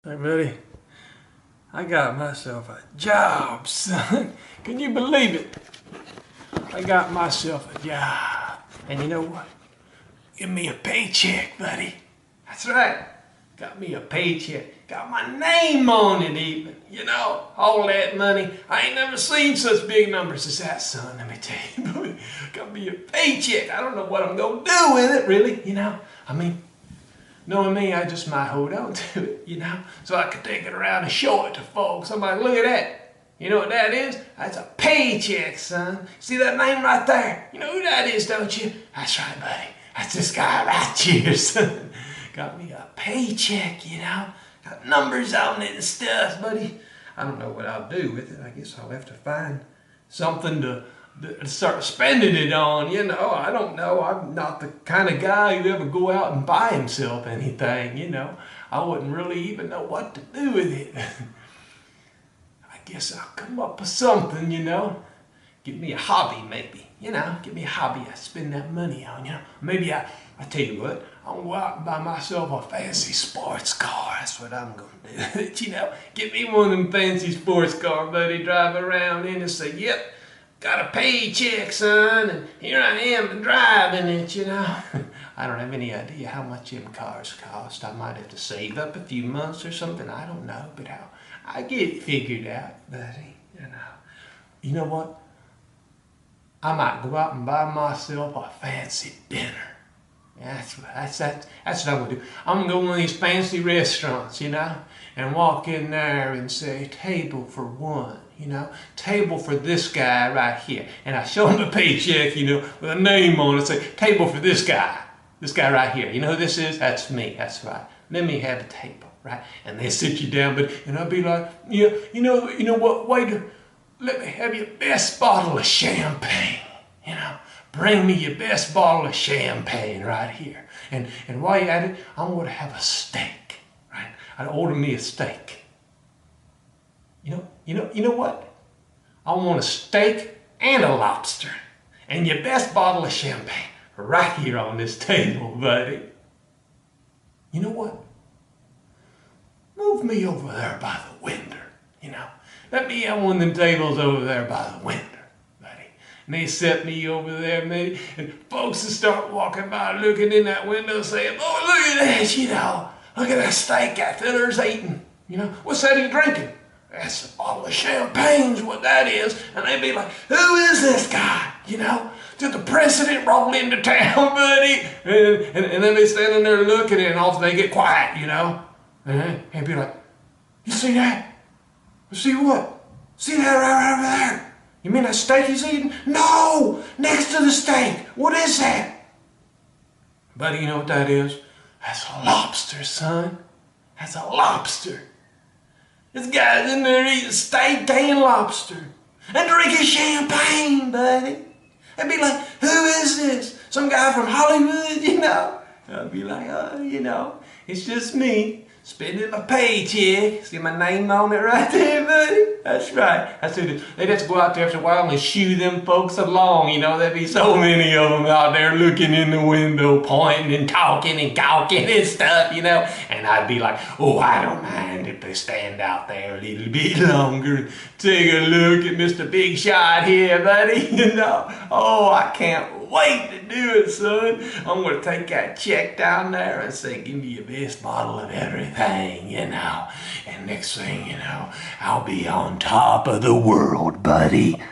Hey buddy, I got myself a job, son. Can you believe it? I got myself a job. And you know what? Give me a paycheck, buddy. That's right. Got me a paycheck. Got my name on it even. You know, all that money. I ain't never seen such big numbers as that, son. Let me tell you, boy. Got me a paycheck. I don't know what I'm gonna do with it, really. You know, I mean, knowing me, I just might hold on to it, you know, so I could take it around and show it to folks. I'm like, look at that. You know what that is? That's a paycheck, son. See that name right there? You know who that is, don't you? That's right, buddy. That's this guy right here, son. Got me a paycheck, you know. Got numbers on it and stuff, buddy. I don't know what I'll do with it. I guess I'll have to find something to start spending it on, you know. I don't know. I'm not the kind of guy who'd ever go out and buy himself anything, you know. I wouldn't really even know what to do with it. I guess I'll come up with something, you know. Give me a hobby, maybe, you know. Give me a hobby I spend that money on, you know. Maybe I tell you what, I'll go out and buy myself a fancy sports car. That's what I'm going to do, you know. Get me one of them fancy sports cars, buddy. Drive around in and say, yep. Got a paycheck, son, and here I am driving it, you know. I don't have any idea how much them cars cost. I might have to save up a few months or something. I don't know, but I get it figured out, buddy, you know. You know what? I might go out and buy myself a fancy dinner. That's what I'm gonna do. I'm gonna go to one of these fancy restaurants, you know, and walk in there and say, table for one, you know, table for this guy right here. And I show him a paycheck, you know, with a name on it, say, table for this guy right here. You know who this is? That's me, that's right. Let me have a table, right? And they sit you down, and I'll be like, yeah, you know what, waiter, let me have your best bottle of champagne, you know. Bring me your best bottle of champagne right here. And while you're at it, I'm going to have a steak, right? I'd order me a steak. You know what? I want a steak and a lobster. And your best bottle of champagne right here on this table, buddy. You know what? Move me over there by the window, you know. Let me have one of them tables over there by the window. And they set me over there, maybe, and folks will start walking by, looking in that window, saying, oh, look at this, you know. Look at that steak that feller's eating. You know, what's that he drinking? That's a bottle of champagne's what that is. And they'd be like, who is this guy? You know, did the president roll into town, buddy? And then they standing there looking, and all they get quiet, you know. And be like, you see that? You see what? See that right over there? You mean that steak he's eating? No! Next to the steak! What is that? Buddy, you know what that is? That's a lobster, son. That's a lobster. This guy's in there eating steak and lobster. And drinking champagne, buddy. I'd be like, who is this? Some guy from Hollywood, you know? I'd be like, oh, you know, it's just me. Spending my paycheck. See my name on it right there, buddy? That's right. That's who they just go out there after a while and shoo them folks along. You know, there'd be so many of them out there looking in the window, pointing and talking and gawking and stuff, you know. And I'd be like, oh, I don't mind if they stand out there a little bit longer and take a look at Mr. Big Shot here, buddy. You know, oh, I can't wait to do it, son. I'm going to take that check down there and say, give me your best bottle of everything, you know. And next thing you know, I'll be on top of the world, buddy.